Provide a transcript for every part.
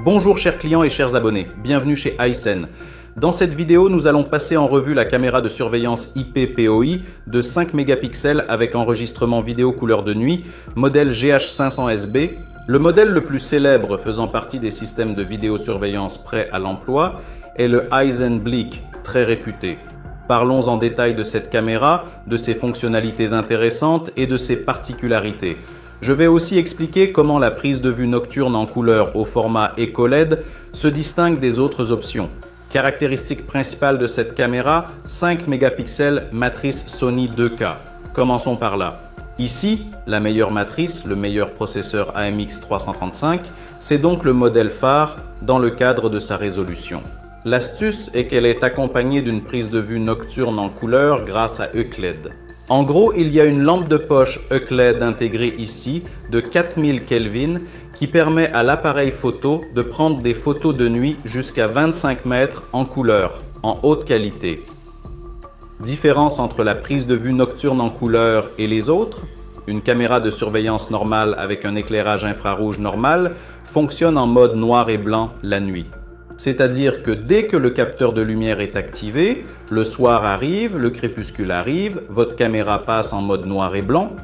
Bonjour chers clients et chers abonnés, bienvenue chez Hisense. Dans cette vidéo, nous allons passer en revue la caméra de surveillance IP POI de 5 mégapixels avec enregistrement vidéo couleur de nuit, modèle GH500SB. Le modèle le plus célèbre faisant partie des systèmes de vidéosurveillance prêts à l'emploi est le Hisense Bleak, très réputé. Parlons en détail de cette caméra, de ses fonctionnalités intéressantes et de ses particularités. Je vais aussi expliquer comment la prise de vue nocturne en couleur au format Eco-LED se distingue des autres options. Caractéristique principale de cette caméra, 5 mégapixels matrice Sony 2K. Commençons par là. Ici, la meilleure matrice, le meilleur processeur AMX 335, c'est donc le modèle phare dans le cadre de sa résolution. L'astuce est qu'elle est accompagnée d'une prise de vue nocturne en couleur grâce à Euclid. En gros, il y a une lampe de poche Euclid intégrée ici de 4000 Kelvin qui permet à l'appareil photo de prendre des photos de nuit jusqu'à 25 mètres en couleur, en haute qualité. Différence entre la prise de vue nocturne en couleur et les autres, une caméra de surveillance normale avec un éclairage infrarouge normal fonctionne en mode noir et blanc la nuit. C'est-à-dire que dès que le capteur de lumière est activé, le soir arrive, le crépuscule arrive, votre caméra passe en mode noir et blanc.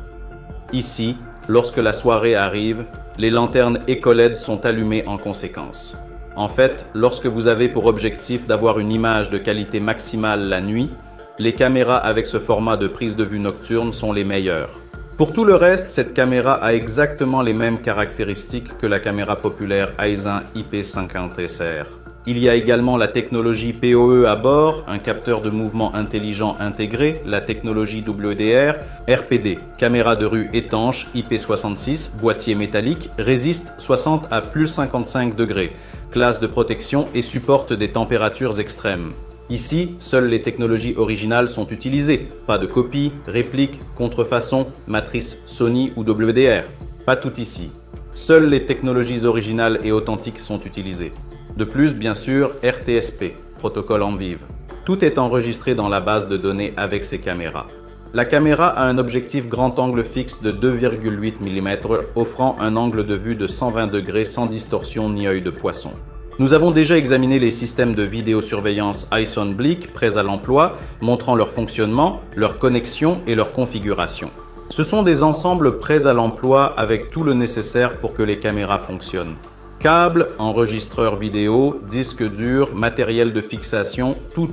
Ici, lorsque la soirée arrive, les lanternes Eco-LED sont allumées en conséquence. En fait, lorsque vous avez pour objectif d'avoir une image de qualité maximale la nuit, les caméras avec ce format de prise de vue nocturne sont les meilleures. Pour tout le reste, cette caméra a exactement les mêmes caractéristiques que la caméra populaire Hisense IP50SR. Il y a également la technologie PoE à bord, un capteur de mouvement intelligent intégré, la technologie WDR, RPD, caméra de rue étanche IP66, boîtier métallique, résiste 60 à plus 55 degrés, classe de protection et supporte des températures extrêmes. Ici, seules les technologies originales sont utilisées, pas de copie, réplique, contrefaçon, matrice Sony ou WDR. Pas tout ici. Seules les technologies originales et authentiques sont utilisées. De plus, bien sûr, RTSP, protocole en vive. Tout est enregistré dans la base de données avec ces caméras. La caméra a un objectif grand angle fixe de 2,8 mm, offrant un angle de vue de 120 degrés sans distorsion ni œil de poisson. Nous avons déjà examiné les systèmes de vidéosurveillance Hisense Bleak prêts à l'emploi, montrant leur fonctionnement, leur connexion et leur configuration. Ce sont des ensembles prêts à l'emploi avec tout le nécessaire pour que les caméras fonctionnent. Câble, enregistreur vidéo, disque dur, matériel de fixation, tout.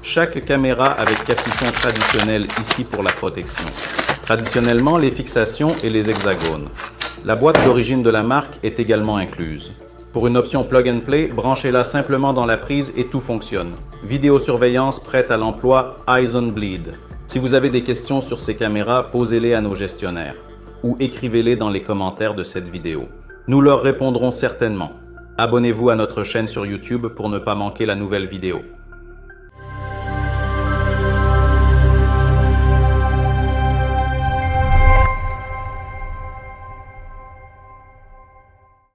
Chaque caméra avec capuchon traditionnel ici pour la protection. Traditionnellement, les fixations et les hexagones. La boîte d'origine de la marque est également incluse. Pour une option plug and play, branchez-la simplement dans la prise et tout fonctionne. Vidéosurveillance prête à l'emploi Hisense Bleak. Si vous avez des questions sur ces caméras, posez-les à nos gestionnaires ou écrivez-les dans les commentaires de cette vidéo. Nous leur répondrons certainement. Abonnez-vous à notre chaîne sur YouTube pour ne pas manquer la nouvelle vidéo.